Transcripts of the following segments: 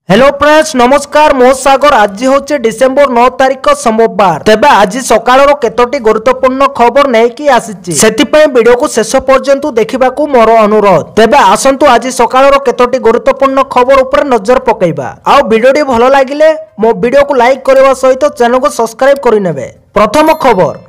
Hello friends नमस्कार मो सागर आज हूँ डिसेम्बर 9 तारिख सोमवार तेबे आज सकाळ केतोटी गुरुत्वपूर्ण खबर नहीं आसी से वीडियो को शेष पर्यंत देखा मोर अनुरोध तेबे आसतु आज सकाळ केतोटी गुरुत्वपूर्ण खबर उपर नजर पकेबा आ वीडियो भल लगिले मो वीडियो को लाइक करने सहित चैनल को सब्सक्राइब करने। प्रथम खबर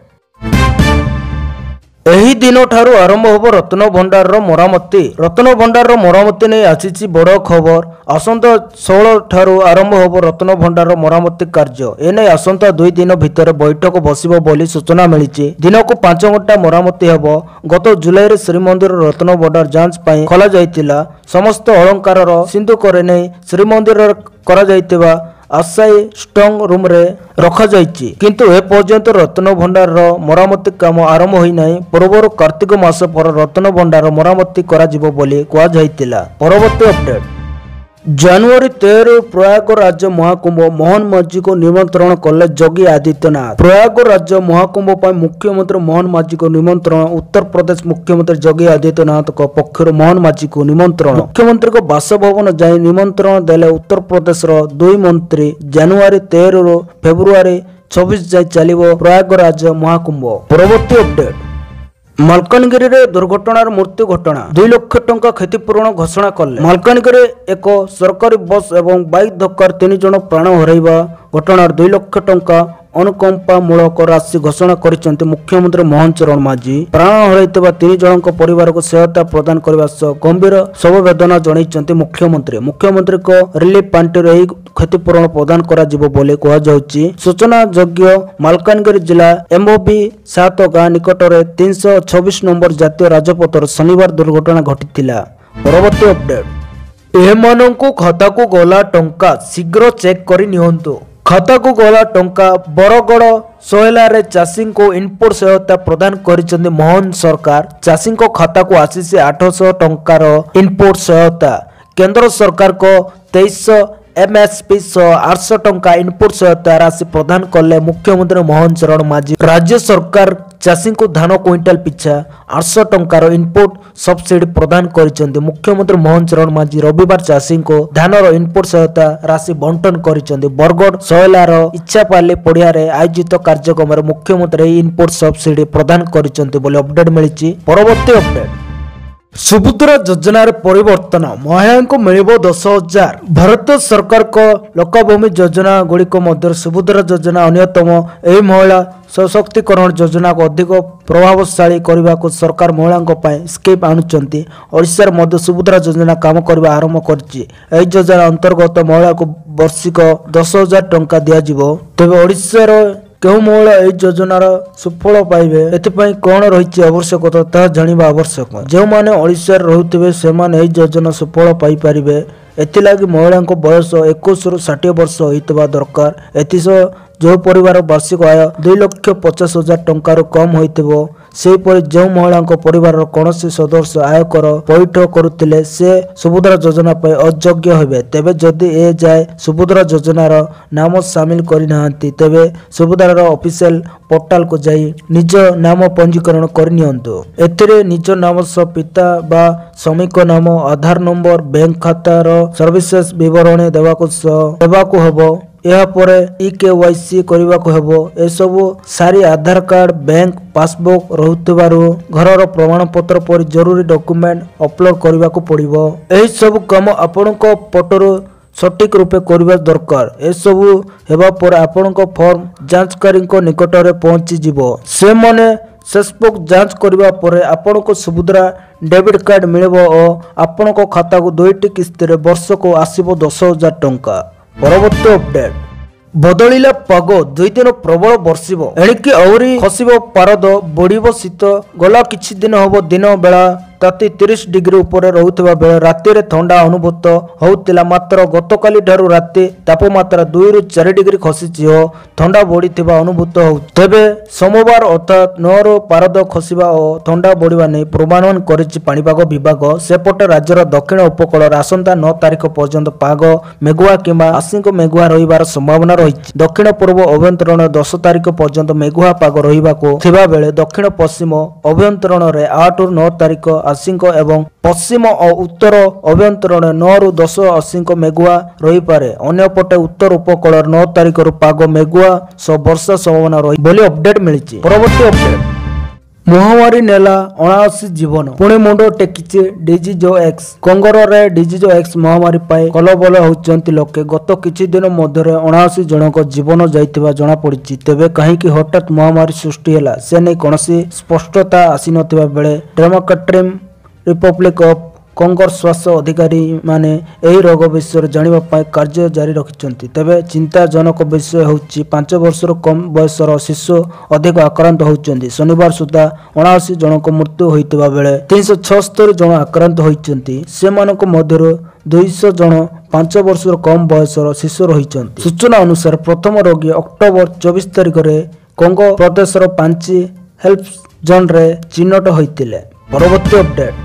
एही दिन ठारू आरंभ होब रत्न भंडार मरामती। रत्न भंडार मरामती नहीं आसी बड़ खबर। आसंता 16 ठारू आरंभ होब रत्न भंडार मरामती कार्य एने आसंता 2 दिन भितर बैठक बसिबो बोली सूचना मिली। दिन को 5 घंटा मरामती हेब। गत जुलाई रे श्रीमंदिर रत्न भंडार जांच पाई खोला जाइतिला। समस्त अलंकार सिंधुक नहीं श्रीमंदिर करा जाइतिबा आशायी स्ट्रंग रूम रे रखा जाइछि किंतु ए पर्यंत रत्न भंडार मरामती काम आरंभ होई नाही। पूर्व कार्तिक मास पर रत्न भंडार मरामती करा जिवो बोली कुआ जाइतिला। परवर्ती अपडेट जनवरी 13 प्रयागराज महाकुंभ मोहन माझी को निमंत्रण कले योगी आदित्यनाथ। प्रयागराज महाकुंभ पर मुख्यमंत्री मोहन माझी को निमंत्रण उत्तर प्रदेश मुख्यमंत्री योगी आदित्यनाथ को पक्षर मोहन माझी को निमंत्रण मुख्यमंत्री को बासभवन जाई निमंत्रण देले उत्तर प्रदेश रो 2 मंत्री। जनवरी 13 रो फेब्रुआरी 26 जाए चलिबो प्रयागराज महाकुंभ। परवर्ती अपडेट मालकानगिरी रे दुर्घटनार मृत्यु घटना 2 लाख टंका क्षतिपूरण घोषणा कले। मालकानगिरी एक सरकारी बस एवं बाइक धक्कार 3 जन प्राण हरैबा घटनार 2 लाख टंका अनुकंपामूलक राशि घोषणा करिसेंति मुख्यमंत्री मोहन चरण माझी। प्राण हरैतबा 3 जनक परिवार को सहायता प्रदान करबा सह गंभीर समवेदना जणाइसेंति मुख्यमंत्री। मुख्यमंत्री को रिलीफ पांटी रे क्षतिपूरण प्रदान करा जिवो बोले कहा जाउची। सूचना योग्य मालकानगिरी जिला एमओबी 7 गाँ निकट रे 326 नंबर जातीय राजपथ शनिवार दुर्घटना घटिथिला। परवर्ती अपडेट एमानंकु खाता को गला टंका शीघ्र चेक करि नियंतु। खाता को गला टंका बरगड़ सोहेला रे चाषी को इनपुट सहायता प्रदान करिसेंति मोहन सरकार। चाषी को खाता को आसीसे 800 टंकार इनपुट सहायता। केंद्र सरकार को 2300 एमएसपी 800 टंका इनपुट सहायता राशि प्रदान कले मुख्यमंत्री मोहन चरण माझी। राज्य सरकार चाषी को धान क्विंटाल पिछा 800 टंकार इनपुट सब्सिडी प्रदान करिसेंति मुख्यमंत्री मोहन चरण माझी। रविवार चाषी को धानर इनपुट सहायता राशि बंटन करिसेंति। बरगड़ सोहेलार इच्छापाली पड़िया रे आयोजित कार्यक्रम रे मुख्यमंत्री इनपुट सब्सिडी प्रदान करिसेंति बोली अपडेट मिली। परवर्ती अपडेट सुभद्रा योजना परिवर्तन महिला को मिलिबो 10,000। भारत सरकार को लोकभूमि योजना गुड़िक मध्य सुभद्रा योजना अन्यतम। यही महिला सशक्तिकरण योजना को अधिक प्रभावशाली करने को सरकार महिला स्कीम आणुचंती। ओडिशा मध्य सुभद्रा योजना काम करने आरंभ करछि। एही योजना अंतर्गत महिला को वार्षिक 10,000 टंका दिया। तेबे ओडिशा क्यों महिला यह योजनार सुफल पाइबे एथिपाई कौन रही आवश्यकता ता जानिबा आवश्यक। जो माने ओडिशा रहउथिबे से माने यह योजना सुफल पाई परिबे। एथिलागी महिला को बयस 21 रु 60 वर्ष होइतबा दरकार। एथिसो जो परिवार वार्षिक आय 2,50,000 टंकार कम होइतबो सेपरि जो महिला परिवार कौन सदस्य आयकर पैठ करुले से सुभद्रा योजना पर अयोग्य हेबे। तेबे जदि ए जाए सुभद्रा योजनार नाम सामिल करिनाहांती तेबे सुभद्रार ऑफिशियल पोर्टाल को जाई निज नाम पंजीकरण करनियंतु। एथिरे निज नाम सह पिता बा स्वामीक नाम आधार नंबर बैंक खातार सर्विसेस विवरणी देवाको हेबो। यह पर IKYC करने को हेबो। ए सबु सारी आधार कार्ड बैंक पासबुक रहउतबारु घरर प्रमाण पत्र पर जरूरी डॉक्यूमेंट अपलोड करने को पड़िबो। एही सब काम आपनक पटरो सटीक रूपे करबा दरकार। ए सबु हेबा पर आपनक फॉर्म जांचकारी को निकट रे पहुंची जिवो। से माने फेसबुक जांच करबा परे आपनक सुभद्रा डेबिट कार्ड मिलबो और आपनक खाता को 2टी किस्ती रे वर्ष को आसीबो 10,000 टंका। परवर्ती अपडेट बदलिला पाग 2 दिन प्रबल बर्षिबो एणिकी आउरी खसिबो पारद बढ़िबो शीत। गला किछि दिन हबो दिन बेला ताती 30 डिग्री ऊपर रहउतबा बेले राति रे ठंडा अनुभूत होउतिला। मात्र गतकाली ठारू राति तापमात्रा 2 रु 4 डिग्री खसिछि हो ठंडा बढ़िथिबा अनुभूत हो। तेबे सोमवार अर्थात 9 रु पारद खसिबा और ठंडा बढ़िबा नै पूर्वानुमान करिछि पाणीपाग विभाग। सेपटे राज्यर दक्षिण उपकूल आसंता 9 तारिख पर्यंत पाग मेघुआ किंबा आंशिक मेघुआ रहिबार संभावना रहिछि। दक्षिण पूर्व अभ्यंतरण 10 तारिख पर्यंत मेघुआ पाग रहिबाको थिबा बेले दक्षिण पश्चिम अभ्यंतरण रे 8 रु 9 तारिख 80 ଏବଂ ପଶ୍ଚିମ ଓ ଉତ୍ତର ଅଭ୍ୟନ୍ତରରେ 9 ରୁ 10 80 ମେଘୁଆ ରହିପାରେ। ଅନ୍ୟପଟେ ଉତ୍ତର ଉପକୂଳରେ 9 ତାରିଖରୁ ପାଗ ମେଘୁଆ ସହ ବର୍ଷା ସମ୍ଭାବନା ରହିବ ବୋଲି ଅପଡେଟ୍ ମିଳିଛି। ପରବର୍ତ୍ତୀ ଅପଡେଟ୍, ମହାମାରୀ ନେଲା 79 ଜୀବନ, ପୁଣି ମୁଣ୍ଡ ଟେକିଛି ଡିଜିଜ୍ ଏକ୍ସ। କଙ୍ଗୋରେ ଡିଜିଜ୍ ଏକ୍ସ ମହାମାରୀ ପାଇଁ କଲବଲ ହେଉଛନ୍ତି ଲୋକେ। ଗତ କିଛି ଦିନ ମଧ୍ୟରେ 79 ଜଣଙ୍କ ଜୀବନ ଯାଇଥିବା ଜଣାପଡ଼ିଛି। ତେବେ କାହିଁକି ହଠାତ୍ ମହାମାରୀ ସୃଷ୍ଟି ହେଲା ସେ ନେଇ କୌଣସି ସ୍ପଷ୍ଟତା ଆସିନଥିବା ବେଳେ ଡେମୋକ୍ରାଟିକ୍ ରିପବ୍ଲିକ୍ ଅଫ୍ କଙ୍ଗୋର ସ୍ୱାସ୍ଥ୍ୟ ଅଧିକାରୀମାନେ ଏହି ରୋଗ ବିଷୟରେ ଜାଣିବା ପାଇଁ କାର୍ଯ୍ୟ ଜାରି ରଖିଛନ୍ତି। ତେବେ ଚିନ୍ତାଜନକ ବିଷୟ ହେଉଛି 5 ବର୍ଷରୁ କମ୍ ବୟସର ଶିଶୁ ଅଧିକ ଆକ୍ରାନ୍ତ ହେଉଛନ୍ତି। ଶନିବାର ସୁଦ୍ଧା 79 ଜଣଙ୍କ ମୃତ୍ୟୁ ହୋଇଥିବା ବେଳେ 376 ଜଣ ଆକ୍ରାନ୍ତ ହୋଇଛନ୍ତି। ସେମାନଙ୍କ ମଧ୍ୟରୁ 200 ଜଣ 5 ବର୍ଷରୁ କମ୍ ବୟସର ଶିଶୁ ରହିଛନ୍ତି। ସୂଚନା ଅନୁସାରେ ପ୍ରଥମ ରୋଗୀ ଅକ୍ଟୋବର 24 ତାରିଖରେ କଙ୍ଗୋ ପ୍ରଦେଶର ପାଞ୍ଚି ହେଲ୍ପ ଜୋନ୍ରେ ଚିହ୍ନଟ ହୋଇଥିଲେ। ପରବର୍ତ୍ତୀ ଅପଡେଟ୍,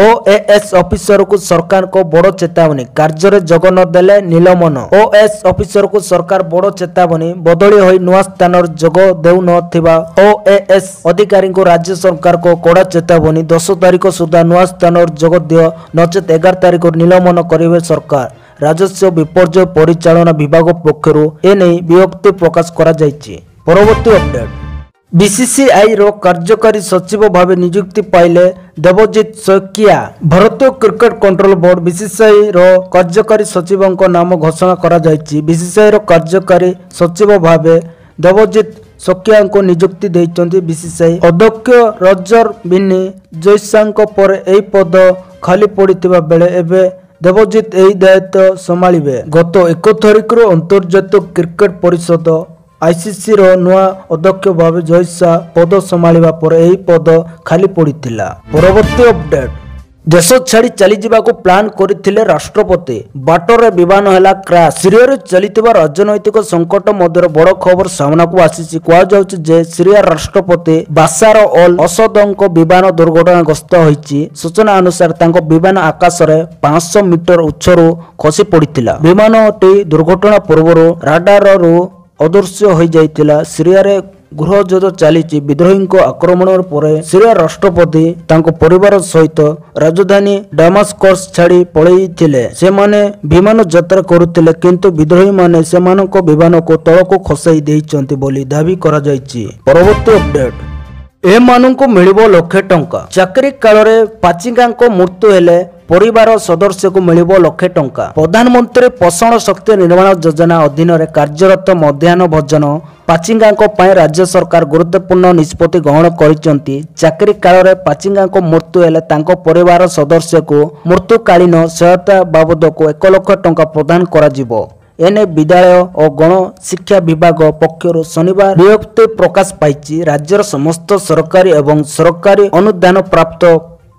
ଓଏଏସ୍ ଅଫିସରକୁ ସରକାରଙ୍କ ବଡ଼ ଚେତାବନୀ, କାର୍ଯ୍ୟରେ ଯୋଗ ନ ଦେଲେ ନିଲମ୍ବନ। ଓଏଏସ୍ ଅଫିସରକୁ ସରକାର ବଡ଼ ଚେତାବନୀ, ବଦଳି ହୋଇ ନୂଆ ସ୍ଥାନରେ ଯୋଗ ଦେଉନଥିବା ଓଏଏସ୍ ଅଧିକାରୀଙ୍କୁ ରାଜ୍ୟ ସରକାରଙ୍କ କଡ଼ା ଚେତାବନୀ। 10 ତାରିଖ ସୁଦ୍ଧା ନୂଆ ସ୍ଥାନରେ ଯୋଗ ଦିଅ, ନଚେତ୍ 11 ତାରିଖରୁ ନିଲମ୍ବନ କରିବେ ସରକାର। ରାଜସ୍ୱ ବିପର୍ଯ୍ୟୟ ପରିଚାଳନା ବିଭାଗ ପକ୍ଷରୁ ଏନେଇ ବିଜ୍ଞପ୍ତି ପ୍ରକାଶ କରାଯାଇଛି। ପରବର୍ତ୍ତୀ ଅପଡେଟ୍, ବିସିସିଆଇର କାର୍ଯ୍ୟକାରୀ ସଚିବ ଭାବେ ନିଯୁକ୍ତି ପାଇଲେ ଦେବଜିତ ଶଇକିଆ। ଭାରତୀୟ କ୍ରିକେଟ କଣ୍ଟ୍ରୋଲ ବୋର୍ଡ ବିସିସିଆଇର କାର୍ଯ୍ୟକାରୀ ସଚିବଙ୍କ ନାମ ଘୋଷଣା କରାଯାଇଛି। ବିସିସିଆଇର କାର୍ଯ୍ୟକାରୀ ସଚିବ ଭାବେ ଦେବଜିତ ଶଇକିଆଙ୍କୁ ନିଯୁକ୍ତି ଦେଇଛନ୍ତି ବିସିସିଆଇ ଅଧ୍ୟକ୍ଷ ରଜର ବିନି ଜୋଇସାଙ୍କ ପରେ ଏହି ପଦ ଖାଲି ପଡ଼ିଥିବା ବେଳେ ଏବେ ଦେବଜିତ ଏହି ଦାୟିତ୍ୱ ସମ୍ଭାଳିବେ। ଗତ 1 ତାରିଖରୁ ଅନ୍ତର୍ଜାତୀୟ କ୍ରିକେଟ ପରିଷଦ ଆଇସିସିର ନୂଆ ଅଧ୍ୟକ୍ଷ ଭାବେ ଜୋଇସା ପଦ ସମ୍ଭାଳିବା ପରେ ଏହି ପଦ ଖାଲି ପଡ଼ିଥିଲା। ପରବର୍ତ୍ତୀ ଅପଡେଟ୍, ଦେଶ ଛାଡ଼ି ଚାଲିଯିବାକୁ ପ୍ଲାନ୍ କରିଥିଲେ ରାଷ୍ଟ୍ରପତି, ବାଟରେ ବିମାନ ହେଲା କ୍ରାସ୍। ସିରିଆରେ ଚାଲିଥିବା ରାଜନୈତିକ ସଂକଟ ମଧ୍ୟରେ ବଡ଼ ଖବର ସାମ୍ନାକୁ ଆସିଛି। କୁହାଯାଉଛି ଯେ ସିରିଆ ରାଷ୍ଟ୍ରପତି ବାଶାର ଅଲ୍ ଅସଦଙ୍କ ବିମାନ ଦୁର୍ଘଟଣାଗ୍ରସ୍ତ ହୋଇଛି। ସୂଚନା ଅନୁସାରେ ତାଙ୍କ ବିମାନ ଆକାଶରେ 500 ମିଟର ଉଚ୍ଚରୁ ଖସି ପଡ଼ିଥିଲା। ବିମାନଟି ଦୁର୍ଘଟଣା ପୂର୍ବରୁ ରାଡାରରୁ ଅଦୃଶ୍ୟ ହୋଇଯାଇଥିଲା। ସିରିଆରେ ଗୃହଯୁଦ୍ଧ ଚାଲିଛି। ବିଦ୍ରୋହୀଙ୍କ ଆକ୍ରମଣ ପରେ ସିରିଆ ରାଷ୍ଟ୍ରପତି ତାଙ୍କ ପରିବାର ସହିତ ରାଜଧାନୀ ଡାମାସ୍କସ୍ ଛାଡ଼ି ପଳାଇଥିଲେ। ସେମାନେ ବିମାନ ଯାତ୍ରା କରୁଥିଲେ କିନ୍ତୁ ବିଦ୍ରୋହୀମାନେ ସେମାନଙ୍କ ବିମାନକୁ ତଳକୁ ଖସାଇ ଦେଇଛନ୍ତି ବୋଲି ଦାବି କରାଯାଇଛି। ପରବର୍ତ୍ତୀ ଅପଡେଟ୍, ଏମାନଙ୍କୁ ମିଳିବ ଲକ୍ଷେ ଟଙ୍କା। ଚାକିରି କାଳରେ ପାଚିଙ୍ଗାଙ୍କ ମୃତ୍ୟୁ ହେଲେ ପରିବାର ସଦସ୍ୟକୁ ମିଳିବ ଲକ୍ଷେ ଟଙ୍କା। ପ୍ରଧାନମନ୍ତ୍ରୀ ପୋଷଣ ଶକ୍ତି ନିର୍ମାଣ ଯୋଜନା ଅଧୀନରେ କାର୍ଯ୍ୟରତ ମଧ୍ୟାହ୍ନ ଭୋଜନ ପାଚିଙ୍ଗାଙ୍କ ପାଇଁ ରାଜ୍ୟ ସରକାର ଗୁରୁତ୍ୱପୂର୍ଣ୍ଣ ନିଷ୍ପତ୍ତି ଗ୍ରହଣ କରିଛନ୍ତି। ଚାକିରି କାଳରେ ପାଚିଙ୍ଗାଙ୍କ ମୃତ୍ୟୁ ହେଲେ ତାଙ୍କ ପରିବାର ସଦସ୍ୟକୁ ମୃତ୍ୟୁକାଳୀନ ସହାୟତା ବାବଦକୁ 1 ଲକ୍ଷ ଟଙ୍କା ପ୍ରଦାନ କରାଯିବ। ଏନେଇ ବିଦ୍ୟାଳୟ ଓ ଗଣଶିକ୍ଷା ବିଭାଗ ପକ୍ଷରୁ ଶନିବାର ବିଜ୍ଞପ୍ତି ପ୍ରକାଶ ପାଇଛି। ରାଜ୍ୟର ସମସ୍ତ ସରକାରୀ ଏବଂ ସରକାରୀ ଅନୁଦାନ ପ୍ରାପ୍ତ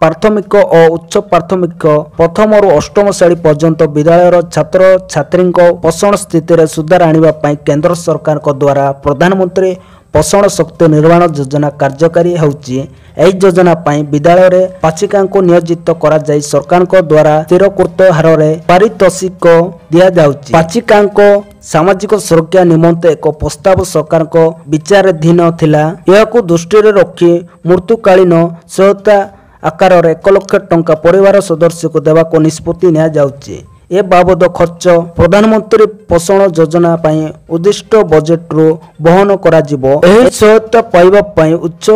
ପ୍ରାଥମିକ ଓ ଉଚ୍ଚ ପ୍ରାଥମିକ ପ୍ରଥମରୁ ଅଷ୍ଟମ ଶ୍ରେଣୀ ପର୍ଯ୍ୟନ୍ତ ବିଦ୍ୟାଳୟର ଛାତ୍ରଛାତ୍ରୀଙ୍କ ପୋଷଣ ସ୍ଥିତିରେ ସୁଧାର ଆଣିବା ପାଇଁ କେନ୍ଦ୍ର ସରକାରଙ୍କ ଦ୍ୱାରା ପ୍ରଧାନମନ୍ତ୍ରୀ ପୋଷଣ ଶକ୍ତି ନିର୍ମାଣ ଯୋଜନା କାର୍ଯ୍ୟକାରୀ ହେଉଛି। ଏହି ଯୋଜନା ପାଇଁ ବିଦ୍ୟାଳୟରେ ପାଚିକାଙ୍କୁ ନିୟୋଜିତ କରାଯାଇ ସରକାରଙ୍କ ଦ୍ୱାରା ସ୍ଥିରକୃତ ହାରରେ ପାରିତୋଷିକ ଦିଆଯାଉଛି। ପାଚିକାଙ୍କ ସାମାଜିକ ସୁରକ୍ଷା ନିମନ୍ତେ ଏକ ପ୍ରସ୍ତାବ ସରକାରଙ୍କ ବିଚାରାଧୀନ ଥିଲା। ଏହାକୁ ଦୃଷ୍ଟିରେ ରଖି ମୃତ୍ୟୁକାଳୀନ ସହାୟତା ଆକାରରେ 1 ଲକ୍ଷ ଟଙ୍କା ପରିବାର ସଦସ୍ୟକୁ ଦେବାକୁ ନିଷ୍ପତ୍ତି ନିଆଯାଉଛି। ଏ ବାବଦ ଖର୍ଚ୍ଚ ପ୍ରଧାନମନ୍ତ୍ରୀ ପୋଷଣ ଯୋଜନା ପାଇଁ ଉଦ୍ଦିଷ୍ଟ ବଜେଟରୁ ବହନ କରାଯିବ। ଏହି ସହାୟତା ପାଇବା ପାଇଁ ଉଚ୍ଚ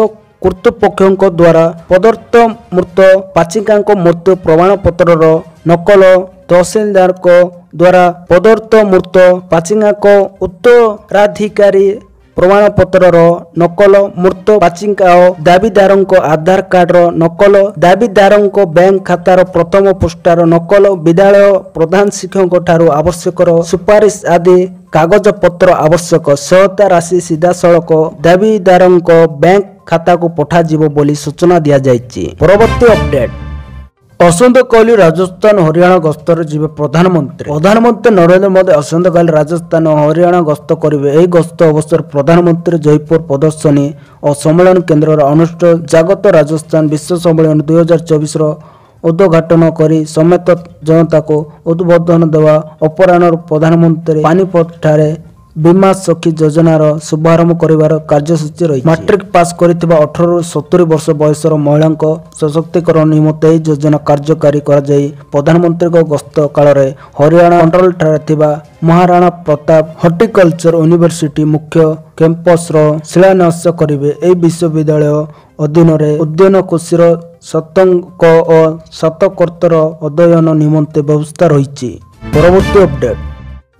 କର୍ତ୍ତୃପକ୍ଷଙ୍କ ଦ୍ୱାରା ପ୍ରଦତ୍ତ ମୃତ ପାଚିଙ୍ଗାଙ୍କ ମୃତ୍ୟୁ ପ୍ରମାଣପତ୍ରର ନକଲ, ତହସିଲଦାରଙ୍କ ଦ୍ୱାରା ପ୍ରଦତ୍ତ ମୃତ ପାଚିଙ୍ଗାଙ୍କ ଉତ୍ତରାଧିକାରୀ ପ୍ରମାଣପତ୍ରର ନକଲ, ମୃତ ପାଚିଙ୍କା ଓ ଦାବିଦାରଙ୍କ ଆଧାର କାର୍ଡର ନକଲ, ଦାବିଦାରଙ୍କ ବ୍ୟାଙ୍କ ଖାତାର ପ୍ରଥମ ପୃଷ୍ଠାର ନକଲ, ବିଦ୍ୟାଳୟ ପ୍ରଧାନ ଶିକ୍ଷକଙ୍କ ଠାରୁ ଆବଶ୍ୟକ ସୁପାରିଶ ଆଦି କାଗଜପତ୍ର ଆବଶ୍ୟକ। ସହାୟତା ରାଶି ସିଧାସଳଖ ଦାବିଦାରଙ୍କ ବ୍ୟାଙ୍କ ଖାତାକୁ ପଠାଯିବ ବୋଲି ସୂଚନା ଦିଆଯାଇଛି। ପରବର୍ତ୍ତୀ ଅପଡେଟ୍, ଆସନ୍ତାକାଲି ରାଜସ୍ଥାନ ହରିୟାଣା ଗସ୍ତରେ ଯିବେ ପ୍ରଧାନମନ୍ତ୍ରୀ ନରେନ୍ଦ୍ର ମୋଦି ଆସନ୍ତାକାଲି ରାଜସ୍ଥାନ ଓ ହରିୟାଣା ଗସ୍ତ କରିବେ। ଏହି ଗସ୍ତ ଅବସରରେ ପ୍ରଧାନମନ୍ତ୍ରୀ ଜୟପୁର ପ୍ରଦର୍ଶନୀ ଓ ସମ୍ମେଳନ କେନ୍ଦ୍ରରେ ଅନୁଷ୍ଠିତ ଜାଗତ ରାଜସ୍ଥାନ ବିଶ୍ୱ ସମ୍ମେଳନ 2024ର ଉଦ୍ଘାଟନ କରି ସମେତ ଜନତାକୁ ଉଦ୍ବୋଧନ ଦେବା ଅପରାହ୍ନରେ ପ୍ରଧାନମନ୍ତ୍ରୀ ପାନିପତଠାରେ बीमा सखी योजनार शुभारंभ कर कार्यसूची रही। मैट्रिक पास करिथिबा 18 ରୁ 70 वर्ष बयसर महिला सशक्तिकरण निमंते ଏହି योजना कार्यकारी करा जाई। प्रधानमंत्री गस्त काल में हरियाणा कंट्रोल ठारे थिबा महाराणा प्रताप हॉर्टिकल्चर यूनिवर्सिटी मुख्य कैंपस रो शिलान्यास करिवे। एही विश्वविद्यालय अधीन उद्यान कृषिर शतंक और शतकर्तर अध्ययन निमंते व्यवस्था रही। परवर्ती अपडेट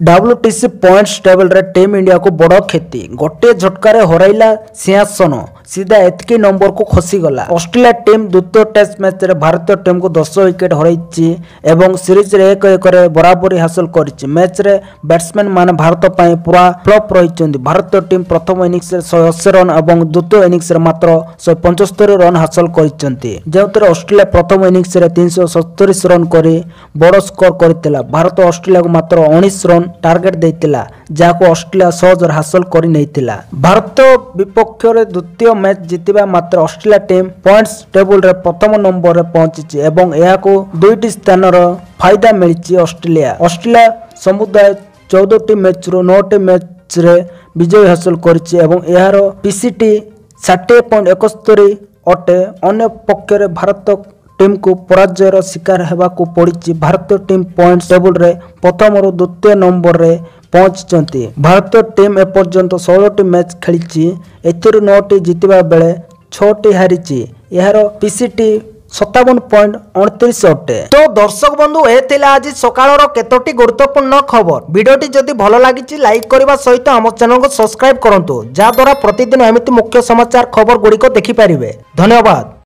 WTC पॉइंट्स टेबल रे टीम इंडिया को बड़ क्षति गोटे झटकार हरैला सिंहासन सीधा एतकी नंबर को खसीगला। ऑस्ट्रेलिया टीम द्वितीय टेस्ट मैच रे भारतीय टीम को 10 विकेट हरैछि एवं सीरीज रे 1-1 रे बराबरी हासिल करिछि। मैच रे बैट्समैन माने भारत पई पूरा फ्लॉप रहिछन्ति। भारतीय टीम प्रथम इनिंग्स रे 180 रन एवं द्वितीय इनिंग्स रे मात्र 175 रन हासिल करिछन्ति। जेउतरे ऑस्ट्रेलिया प्रथम इनिंग्स रे 377 रन करी बड़ स्कोर करथिला। भारत ऑस्ट्रेलिया को मात्र 19 रन टार्गेट देइतिला जाको ऑस्ट्रेलिया सहज हासिल करि नैतिला। भारत विपक्ष रे द्वितीय मैच जीतिबा मात्र ऑस्ट्रेलिया टीम पॉइंट्स टेबल रे प्रथम नंबर रे पहुंची एवं याको 2टी स्थान रो फायदा मिलिछि। ऑस्ट्रेलिया समुदाय 14टी मैच रो 9टी मैच रे विजय हासिल करिछि एवं यार पीसीटी 60.71 अटे। अन्य पक्ष रे भारत टीम को पराजयर शिकार हेबाकू पड़ी। भारतीय टीम पॉइंट्स टेबल रे प्रथम और द्वितीय नंबर रे पहुंचती। भारतीय टीम एपर्यंत 16टी मैच खेली एथिरु 9टी जीतिबा बेले 6टी हारिछि। यार पीसीटी 57.29 अटे। तो दर्शक बंधु ए आज सकाळर केतोटी गुरुत्वपूर्ण खबर। वीडियोटी जदि भल लागिछि लाइक करबा सहित हम चैनल को सब्सक्राइब करंतु जा द्वारा प्रतिदिन एमिति मुख्य समाचार खबर गुडी को देखि परिबे। धन्यवाद।